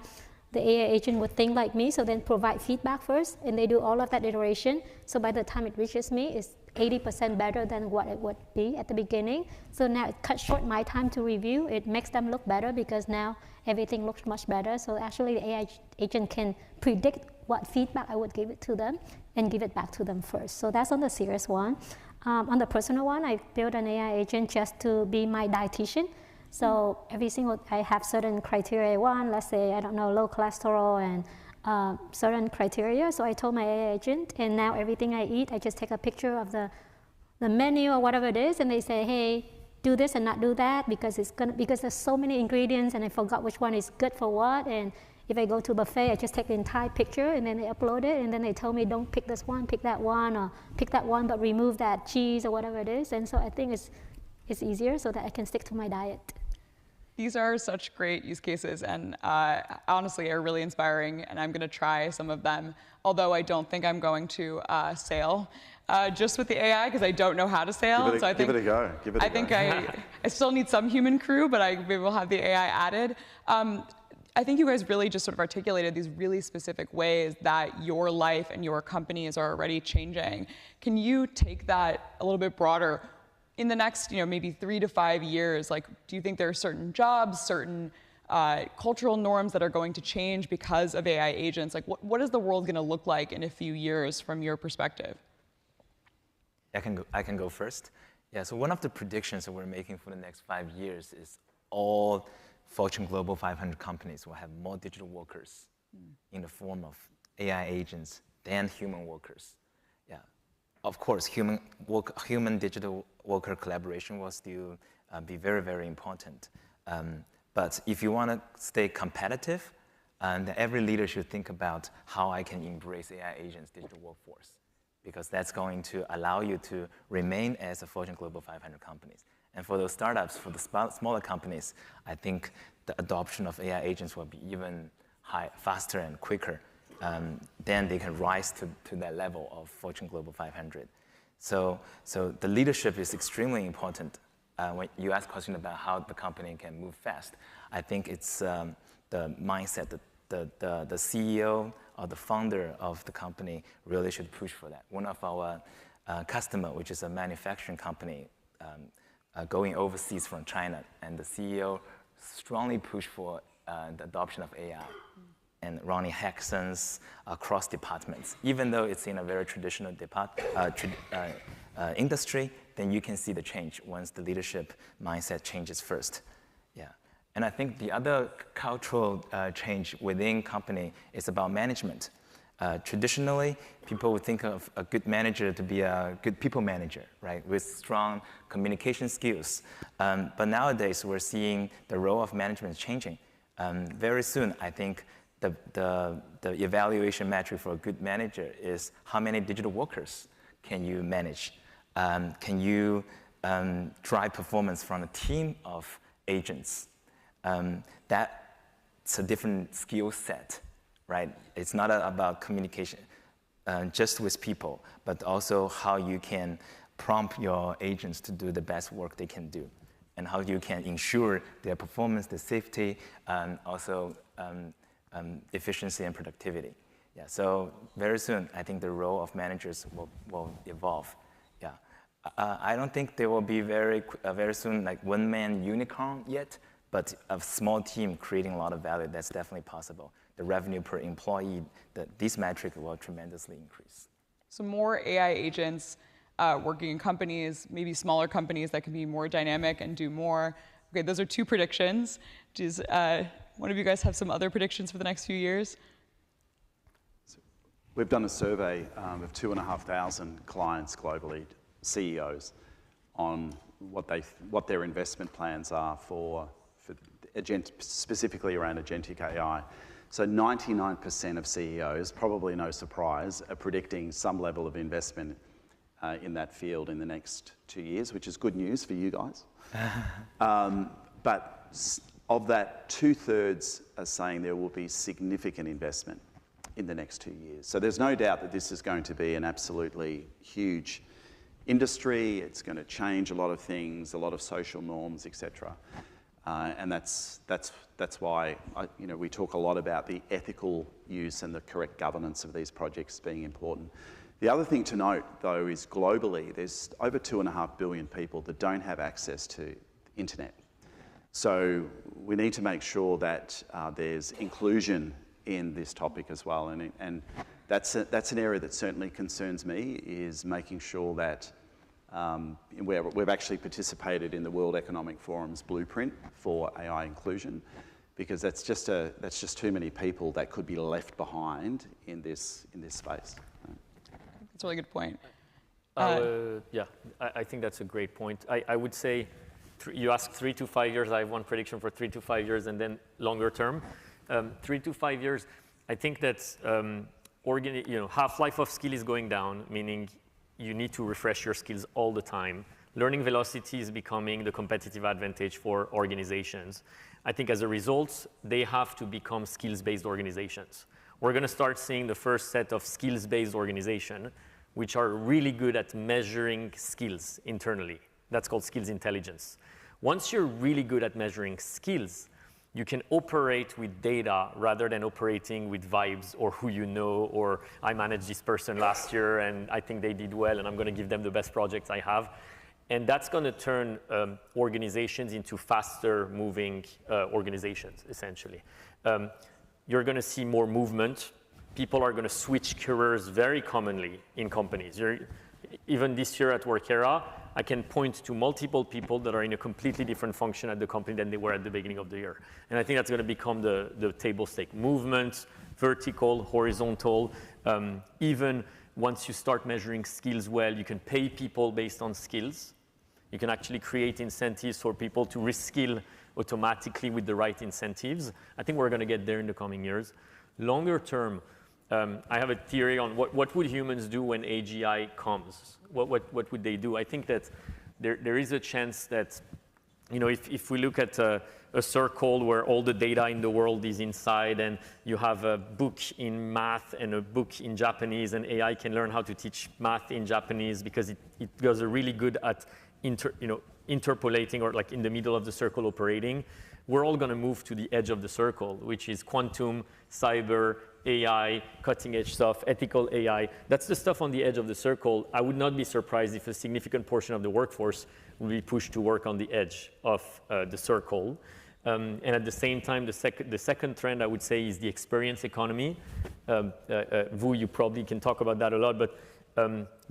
Speaker 5: the AI agent would think like me, so then provide feedback first, and they do all of that iteration. So by the time it reaches me, it's 80% better than what it would be at the beginning. So now it cuts short my time to review. It makes them look better because now everything looks much better. So actually the AI agent can predict what feedback I would give it to them and give it back to them first. So that's on the serious one. On the personal one, I built an AI agent just to be my dietitian. So I have certain criteria. One, let's say, I don't know, low cholesterol and certain criteria. So I told my AI agent, and now everything I eat, I just take a picture of the menu or whatever it is, and they say, hey, do this and not do that because there's so many ingredients and I forgot which one is good for what. And if I go to a buffet, I just take the entire picture and then they upload it, and then they tell me don't pick this one, pick that one, or pick that one but remove that cheese or whatever it is. And so I think it's easier so that I can stick to my diet.
Speaker 1: These are such great use cases and honestly are really inspiring, and I'm going to try some of them, although I don't think I'm going to sail just with the AI because I don't know how to sail.
Speaker 4: Give it a go.
Speaker 1: I think I still need some human crew, but maybe we'll have the AI added. I think you guys really just sort of articulated these really specific ways that your life and your companies are already changing. Can you take that a little bit broader? In the next, maybe 3 to 5 years, like, do you think there are certain jobs, certain cultural norms that are going to change because of AI agents? Like, what is the world going to look like in a few years from your perspective?
Speaker 3: I can go first. Yeah, so one of the predictions that we're making for the next 5 years is all Fortune Global 500 companies will have more digital workers in the form of AI agents than human workers. Yeah. Of course, human-digital worker collaboration will still be very, very important. But if you want to stay competitive, then every leader should think about how I can embrace AI agents' digital workforce, because that's going to allow you to remain as a Fortune Global 500 companies. And for those startups, for the smaller companies, I think the adoption of AI agents will be even faster and quicker. Then they can rise to that level of Fortune Global 500. So the leadership is extremely important. When you ask a question about how the company can move fast, I think it's the mindset that the CEO or the founder of the company really should push for that. One of our customer, which is a manufacturing company, going overseas from China, and the CEO strongly pushed for the adoption of AI. And running hackathons across departments. Even though it's in a very traditional industry, then you can see the change once the leadership mindset changes first. Yeah. And I think the other cultural change within company is about management. Traditionally, people would think of a good manager to be a good people manager, right, with strong communication skills. But nowadays, we're seeing the role of management changing. Very soon, I think the evaluation metric for a good manager is how many digital workers can you manage? Can you drive performance from a team of agents? That's a different skill set, right? It's not about communication just with people, but also how you can prompt your agents to do the best work they can do, and how you can ensure their performance, their safety, and also efficiency and productivity. Yeah, so very soon, I think the role of managers will evolve. Yeah, I don't think there will be very soon like one-man unicorn yet, but a small team creating a lot of value, that's definitely possible. the revenue per employee, these metrics will tremendously increase.
Speaker 1: So more AI agents working in companies, maybe smaller companies that can be more dynamic and do more. Okay, those are two predictions. Does one of you guys have some other predictions for the next few years?
Speaker 4: We've done a survey of 2,500 clients globally, CEOs, on what their investment plans are for specifically around agentic AI. So 99% of CEOs, probably no surprise, are predicting some level of investment in that field in the next 2 years, which is good news for you guys. But of that, 2/3 are saying there will be significant investment in the next 2 years. So there's no doubt that this is going to be an absolutely huge industry. It's going to change a lot of things, a lot of social norms, etc. And that's why we talk a lot about the ethical use and the correct governance of these projects being important. The other thing to note, though, is globally, there's over 2.5 billion people that don't have access to the internet. So we need to make sure that there's inclusion in this topic as well. And that's an area that certainly concerns me, is making sure that we've actually participated in the World Economic Forum's blueprint for AI inclusion, because that's just too many people that could be left behind in this space.
Speaker 1: That's a really good point.
Speaker 2: Yeah, I think that's a great point. I would say, you asked 3 to 5 years. I have one prediction for 3 to 5 years, and then longer term. 3 to 5 years, I think that half-life of skill is going down, meaning you need to refresh your skills all the time. Learning velocity is becoming the competitive advantage for organizations. I think as a result, they have to become skills-based organizations. We're going to start seeing the first set of skills-based organizations, which are really good at measuring skills internally. That's called skills intelligence. Once you're really good at measuring skills, you can operate with data rather than operating with vibes or who you know, or I managed this person last year and I think they did well and I'm going to give them the best projects I have. And that's going to turn organizations into faster moving organizations, essentially. You're going to see more movement. People are going to switch careers very commonly in companies. Even this year at Workera, I can point to multiple people that are in a completely different function at the company than they were at the beginning of the year. And I think that's going to become the table stake. Movement, vertical, horizontal. Even once you start measuring skills well, you can pay people based on skills. You can actually create incentives for people to reskill automatically with the right incentives. I think we're going to get there in the coming years. Longer term, I have a theory on what would humans do when AGI comes? What would they do? I think that there is a chance that, if we look at a circle where all the data in the world is inside, and you have a book in math and a book in Japanese, and AI can learn how to teach math in Japanese because it goes really good at interpolating, or like in the middle of the circle operating. We're all going to move to the edge of the circle, which is quantum, cyber, AI, cutting-edge stuff, ethical AI. That's the stuff on the edge of the circle. I would not be surprised if a significant portion of the workforce will be pushed to work on the edge of the circle. And at the same time, the second trend, I would say, is the experience economy. Vu, you probably can talk about that a lot, but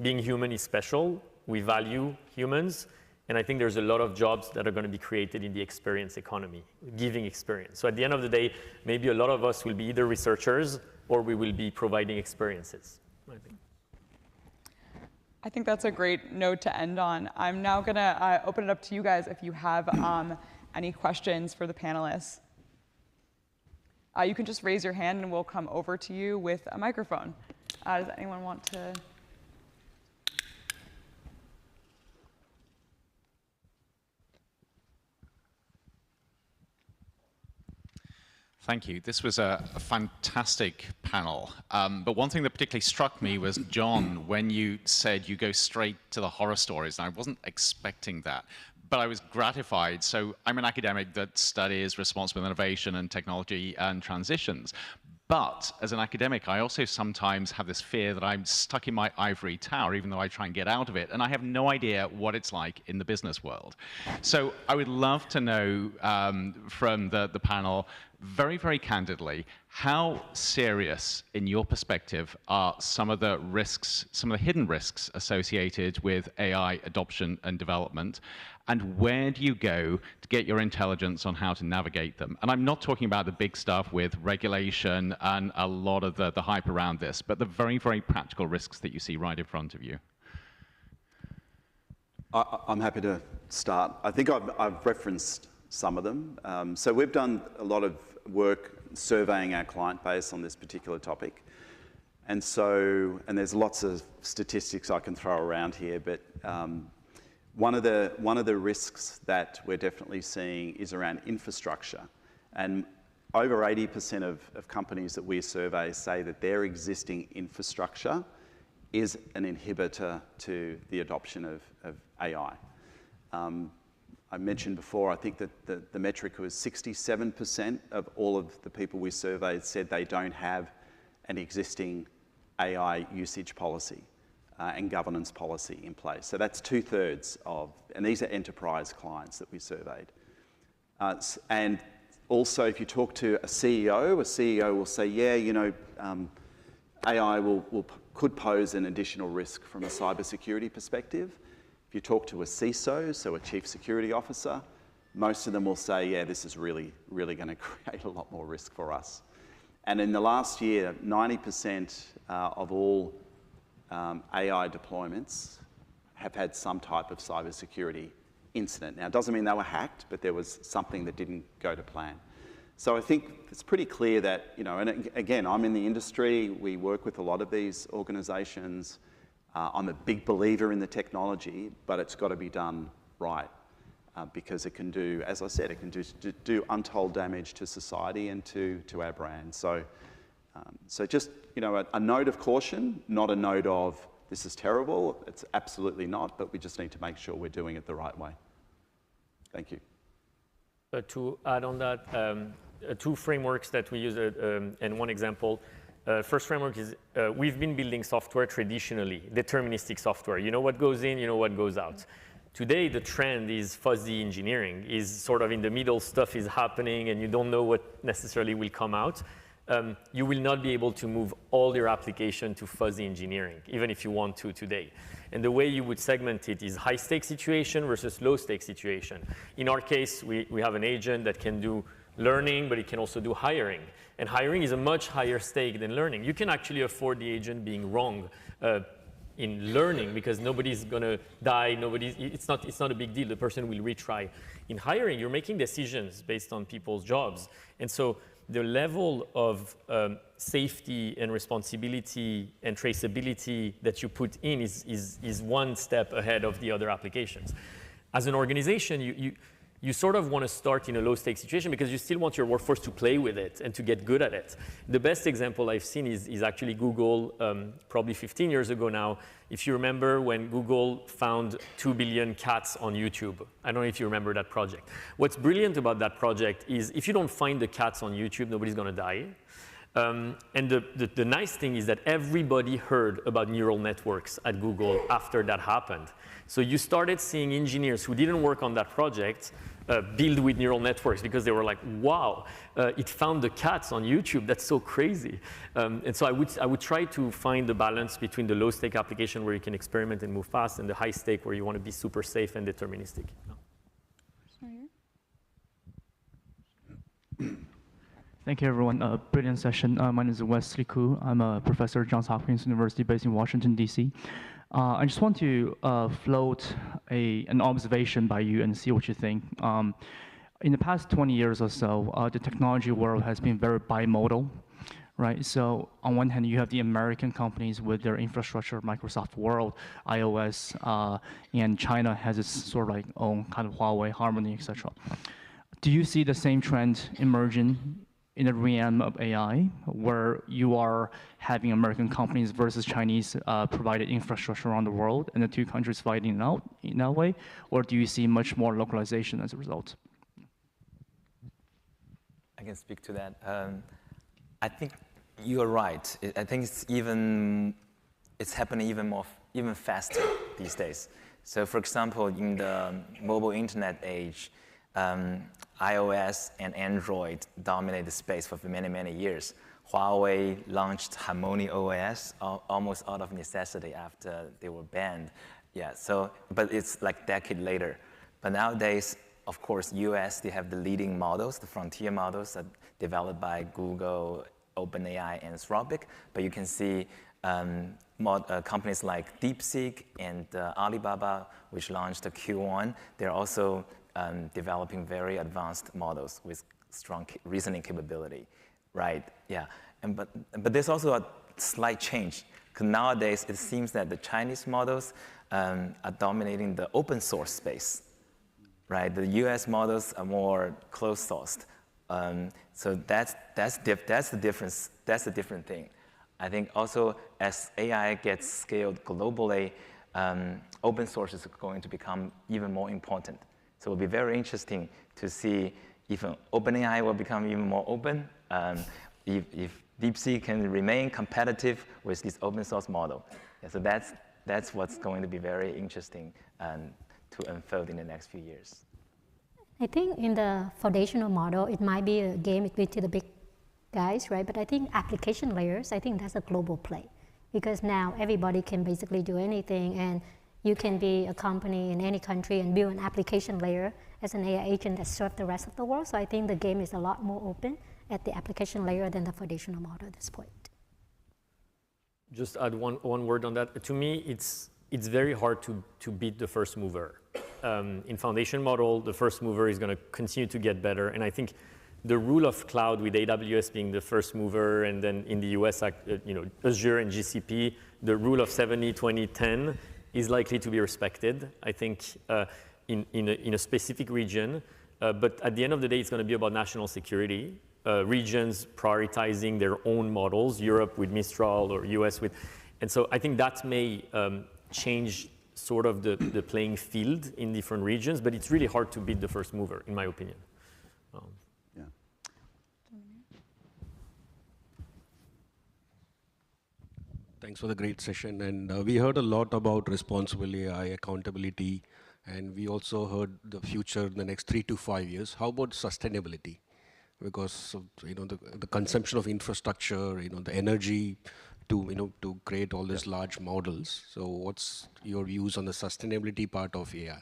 Speaker 2: being human is special. We value humans. And I think there's a lot of jobs that are going to be created in the experience economy, giving experience. So at the end of the day, maybe a lot of us will be either researchers or we will be providing experiences,
Speaker 1: I think that's a great note to end on. I'm now going to open it up to you guys if you have any questions for the panelists. You can just raise your hand and we'll come over to you with a microphone. Does anyone want to?
Speaker 6: Thank you. This was a fantastic panel. But one thing that particularly struck me was, John, when you said you go straight to the horror stories, and I wasn't expecting that, but I was gratified. So I'm an academic that studies responsible innovation and technology and transitions. But as an academic, I also sometimes have this fear that I'm stuck in my ivory tower, even though I try and get out of it, and I have no idea what it's like in the business world. So I would love to know from the panel, very, very candidly, How serious, in your perspective, are some of the risks, some of the hidden risks associated with AI adoption and development? And where do you go to get your intelligence on how to navigate them? And I'm not talking about the big stuff with regulation and a lot of the hype around this, but the very, very practical risks that you see right in front of you.
Speaker 4: I'm happy to start. I think I've referenced some of them. So we've done a lot of work surveying our client base on this particular topic. And there's lots of statistics I can throw around here, but one of the risks that we're definitely seeing is around infrastructure. And over 80% of companies that we survey say that their existing infrastructure is an inhibitor to the adoption of AI. I mentioned before, I think that the metric was 67% of all of the people we surveyed said they don't have an existing AI usage policy and governance policy in place. So that's 2/3 of, and these are enterprise clients that we surveyed. And also, if you talk to a CEO will say, yeah, you know, AI could pose an additional risk from a cybersecurity perspective. If you talk to a CISO, so a chief security officer, most of them will say, yeah, this is really, really going to create a lot more risk for us. And in the last year, 90% of all AI deployments have had some type of cybersecurity incident. Now, it doesn't mean they were hacked, but there was something that didn't go to plan. So I think it's pretty clear that, you know, and again, I'm in the industry, we work with a lot of these organizations. I'm a big believer in the technology, but it's got to be done right because it can do, as I said, it can do untold damage to society and to our brand. So, so just, you know, a note of caution, not a note of this is terrible. It's absolutely not, but we just need to make sure we're doing it the right way. Thank you.
Speaker 2: To add on that, two frameworks that we use and one example. First framework is we've been building software traditionally, deterministic software. You know what goes in, you know what goes out. Today, the trend is fuzzy engineering, is sort of in the middle, stuff is happening and you don't know what necessarily will come out. You will not be able to move all your application to fuzzy engineering, even if you want to today. And the way you would segment it is high-stake situation versus low-stake situation. In our case, we have an agent that can do learning, but it can also do hiring. And hiring is a much higher stake than learning. You can actually afford the agent being wrong in learning because nobody's going to die. It's not a big deal. The person will retry. In hiring, you're making decisions based on people's jobs. And so the level of safety and responsibility and traceability that you put in is one step ahead of the other applications. As an organization, you sort of want to start in a low-stake situation because you still want your workforce to play with it and to get good at it. The best example I've seen is actually Google, probably 15 years ago now. If you remember when Google found 2 billion cats on YouTube. I don't know if you remember that project. What's brilliant about that project is if you don't find the cats on YouTube, nobody's going to die. And the nice thing is that everybody heard about neural networks at Google after that happened. So you started seeing engineers who didn't work on that project build with neural networks because they were like, wow, it found the cats on YouTube. That's so crazy. And so I would try to find the balance between the low-stake application where you can experiment and move fast and the high-stake where you want to be super safe and deterministic.
Speaker 7: Thank you, everyone. Brilliant session. My name is Wesley Koo. I'm a professor at Johns Hopkins University based in Washington, D.C. I just want to float an observation by you and see what you think. In the past 20 years or so, the technology world has been very bimodal, right? So on one hand, you have the American companies with their infrastructure, Microsoft World, iOS, and China has its sort of like own kind of Huawei, Harmony, etc. Do you see the same trend emerging in the realm of AI, where you are having American companies versus Chinese provided infrastructure around the world, and the two countries fighting it out in that way? Or do you see much more localization as a result?
Speaker 3: I can speak to that. I think you're right. I think it's happening even faster these days. So for example, in the mobile internet age, iOS and Android dominated the space for many, many years. Huawei launched Harmony OS almost out of necessity after they were banned. Yeah, so, but it's like a decade later. But nowadays, of course, US, they have the leading models, the frontier models that developed by Google, OpenAI, and Anthropic. But you can see companies like DeepSeek and Alibaba, which launched the Q1, they're also developing very advanced models with strong reasoning capability, right? Yeah, but there's also a slight change. Because nowadays, it seems that the Chinese models are dominating the open source space, right? The US models are more closed sourced. So that's the difference. That's a different thing. I think also as AI gets scaled globally, open source is going to become even more important. So it'll be very interesting to see if OpenAI will become even more open, if DeepSeek can remain competitive with this open source model. Yeah, so that's what's going to be very interesting to unfold in the next few years.
Speaker 5: I think in the foundational model, it might be a game between the big guys, right? But I think application layers, I think that's a global play. Because now everybody can basically do anything, and you can be a company in any country and build an application layer as an AI agent that serves the rest of the world. So I think the game is a lot more open at the application layer than the foundational model at this point.
Speaker 2: Just add one word on that. To me, it's very hard to beat the first mover. In foundation model, the first mover is going to continue to get better. And I think the rule of cloud with AWS being the first mover, and then in the US, Azure and GCP, the rule of 70, 20, 10 is likely to be respected, I think, in a specific region. But at the end of the day, it's going to be about national security. Regions prioritizing their own models, Europe with Mistral or US with, and so I think that may change sort of the playing field in different regions, but it's really hard to beat the first mover, in my opinion.
Speaker 4: Yeah.
Speaker 8: Thanks for the great session. And we heard a lot about responsible AI, accountability, and we also heard the future in the next 3 to 5 years. How about sustainability? Because of, the consumption of infrastructure, the energy to create all these large models. So what's your views on the sustainability part of AI?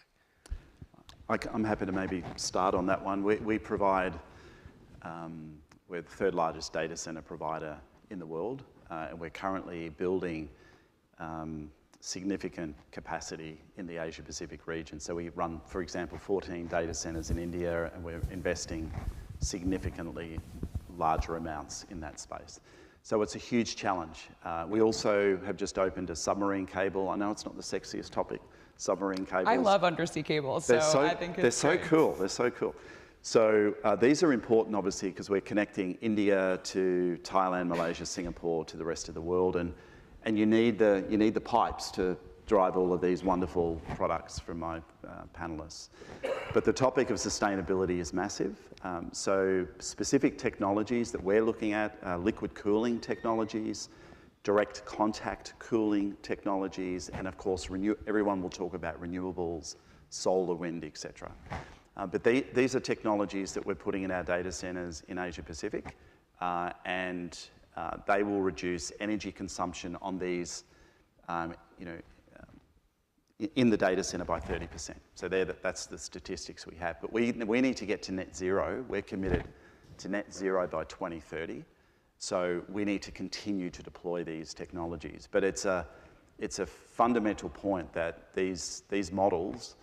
Speaker 4: I'm happy to maybe start on that one. We provide, we're the third largest data center provider in the world, and we're currently building significant capacity in the Asia Pacific region. So we run, for example, 14 data centers in India, and we're investing significantly larger amounts in that space. So it's a huge challenge. We also have just opened a submarine cable. I know it's not the sexiest topic, submarine cables.
Speaker 1: I love undersea cables, so I think it's
Speaker 4: they're so cool. They're so cool. So these are important, obviously, because we're connecting India to Thailand, Malaysia, Singapore, to the rest of the world, and you need the pipes to drive all of these wonderful products from my panelists. But the topic of sustainability is massive. So specific technologies that we're looking at, liquid cooling technologies, direct contact cooling technologies, and of course, everyone will talk about renewables, solar, wind, etc. But these are technologies that we're putting in our data centers in Asia Pacific, and they will reduce energy consumption on these, in the data center by 30%. So that's the statistics we have. But we need to get to net zero. We're committed to net zero by 2030. So we need to continue to deploy these technologies. But it's a fundamental point that these models,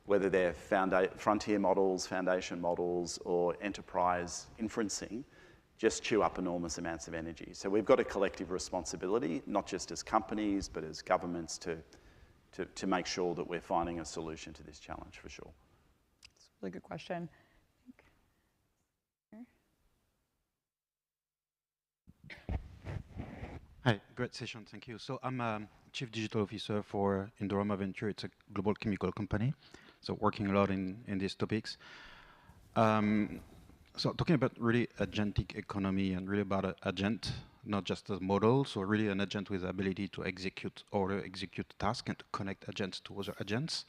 Speaker 4: whether they're frontier models, foundation models, or enterprise inferencing, just chew up enormous amounts of energy. So we've got a collective responsibility, not just as companies, but as governments to make sure that we're finding a solution to this challenge, for sure.
Speaker 1: That's a really good question.
Speaker 9: Hi, great session, thank you. So I'm Chief Digital Officer for Indorama Venture. It's a global chemical company, so working a lot in these topics. So talking about really agentic economy and really about an agent, not just a model, so really an agent with the ability to execute tasks and to connect agents to other agents.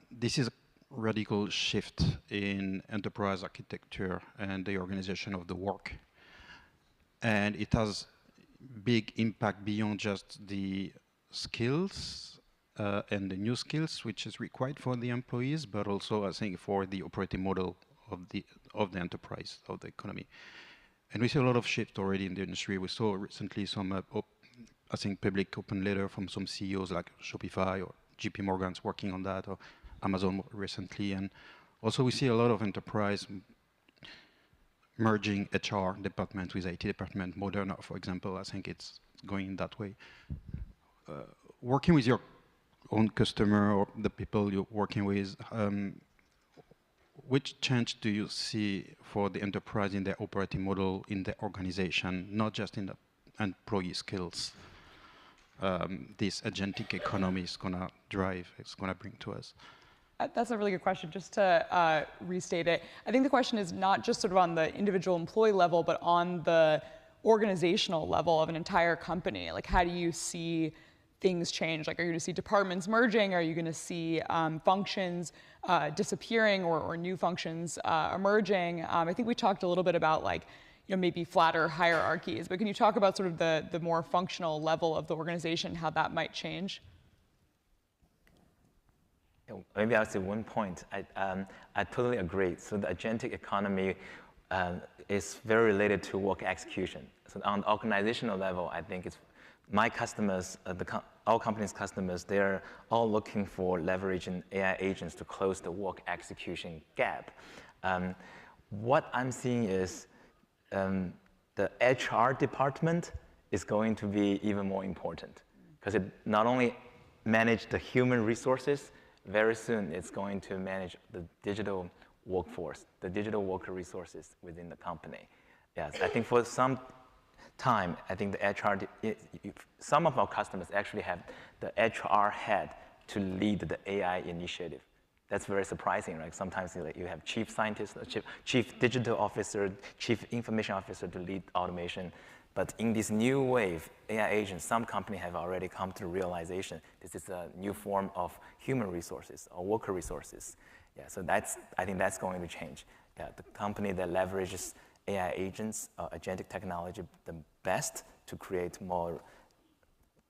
Speaker 9: This is a radical shift in enterprise architecture and the organization of the work. and it has big impact beyond just the skills and the new skills which is required for the employees, but also I think for the operating model of the enterprise, of the economy. And we see a lot of shift already in the industry. We saw recently some, I think, public open letter from some CEOs like Shopify or JP Morgan's working on that, or Amazon recently. And also we see a lot of enterprise merging HR department with IT department. Moderna, for example, I think it's going that way. Working with your own customer or the people you're working with, which change do you see for the enterprise in their operating model, in their organization, not just in the employee skills? This agentic economy is going to drive, it's going to bring to us?
Speaker 1: That's a really good question. Just to restate it, I think the question is not just sort of on the individual employee level, but on the organizational level of an entire company. Like, how do you see things change? Like, are you going to see departments merging? Are you going to see functions disappearing or new functions emerging? I think we talked a little bit about, like, you know, maybe flatter hierarchies, but can you talk about sort of the more functional level of the organization, how that might change?
Speaker 3: Maybe I'll say one point. I totally agree. So the agentic economy is very related to work execution. So on the organizational level, I think it's my customers, our company's customers, they're all looking for leveraging AI agents to close the work execution gap. What I'm seeing is the HR department is going to be even more important, because it not only manages the human resources, very soon it's going to manage the digital workforce, the digital worker resources within the company. Yes, I think for some time, I think the HR, some of our customers actually have the HR head to lead the AI initiative. That's very surprising, right? Sometimes you have chief scientist, chief digital officer, chief information officer to lead automation. But in this new wave, AI agents, some companies have already come to the realization this is a new form of human resources or worker resources. Yeah, so I think that's going to change. Yeah, the company that leverages AI agents, agentic technology the best to create more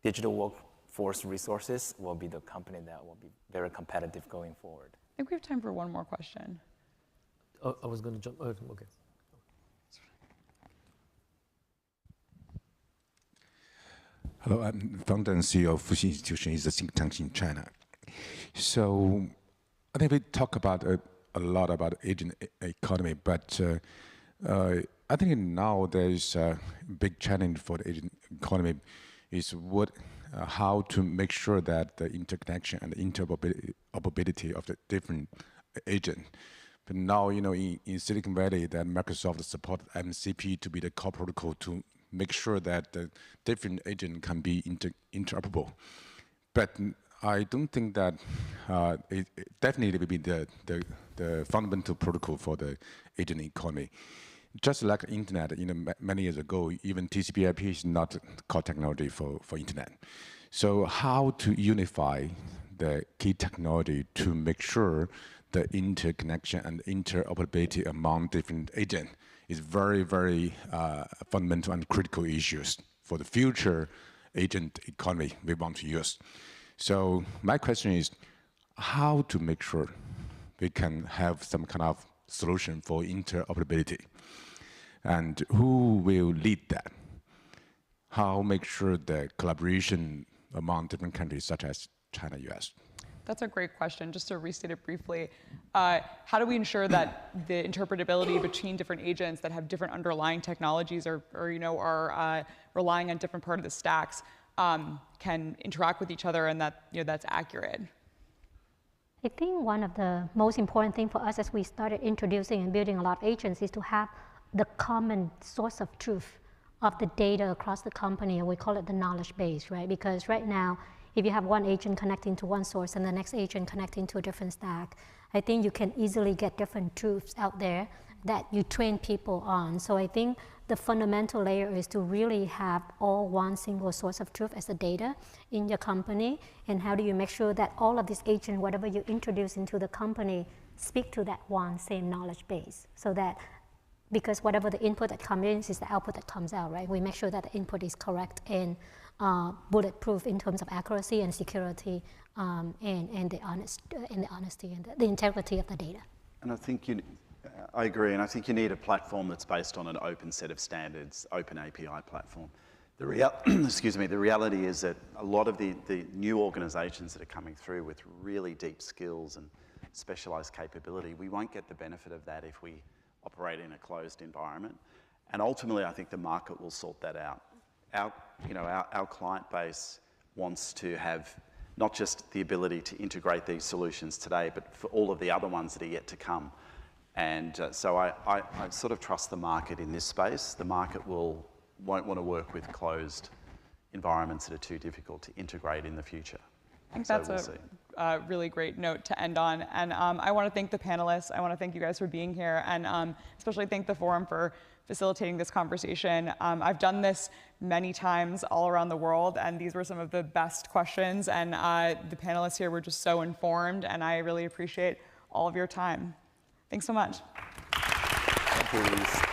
Speaker 3: digital workforce resources will be the company that will be very competitive going forward.
Speaker 1: I think we have time for one more question.
Speaker 10: Oh, I was going to jump. Oh, okay.
Speaker 11: Hello, I'm founder and CEO of Fuxi Institution, is a think tank in China. So I think we talk about a lot about agent economy, but I think now there is a big challenge for the agent economy is how to make sure that the interconnection and the interoperability of the different agents. But now, you know, in Silicon Valley, that Microsoft supported MCP to be the core protocol to make sure that the different agent can be interoperable. But I don't think that it definitely will be the fundamental protocol for the agent economy. Just like internet, you know, many years ago, even TCP/IP is not core technology for internet. So how to unify the key technology to make sure the interconnection and interoperability among different agents is very, very fundamental and critical issues for the future agent economy we want to use. So my question is how to make sure we can have some kind of solution for interoperability, and who will lead that? How make sure the collaboration among different countries such as China, US?
Speaker 1: That's a great question. Just to restate it briefly, how do we ensure that the interpretability between different agents that have different underlying technologies or you know, are relying on different part of the stacks can interact with each other and that, you know, that's accurate?
Speaker 5: I think one of the most important things for us as we started introducing and building a lot of agents is to have the common source of truth of the data across the company, and we call it the knowledge base, right? Because right now, if you have one agent connecting to one source and the next agent connecting to a different stack, I think you can easily get different truths out there that you train people on. So I think the fundamental layer is to really have all one single source of truth as the data in your company. And how do you make sure that all of these agents, whatever you introduce into the company, speak to that one same knowledge base, so that because whatever the input that comes in is the output that comes out, right? We make sure that the input is correct and bulletproof in terms of accuracy and security, and the honesty and the integrity of the data.
Speaker 4: And I think I agree, and I think you need a platform that's based on an open set of standards, open API platform. The reality is that a lot of the new organizations that are coming through with really deep skills and specialized capability, we won't get the benefit of that if we operate in a closed environment. And ultimately, I think the market will sort that out. Our client base wants to have not just the ability to integrate these solutions today, but for all of the other ones that are yet to come. And so I sort of trust the market in this space. The market won't want to work with closed environments that are too difficult to integrate in the future.
Speaker 1: I think that's a really great note to end on. And I want to thank the panelists. I want to thank you guys for being here, and especially thank the forum for facilitating this conversation. I've done this many times all around the world, and these were some of the best questions. And the panelists here were just so informed, and I really appreciate all of your time. Thanks so much.
Speaker 3: Thank you, Louise.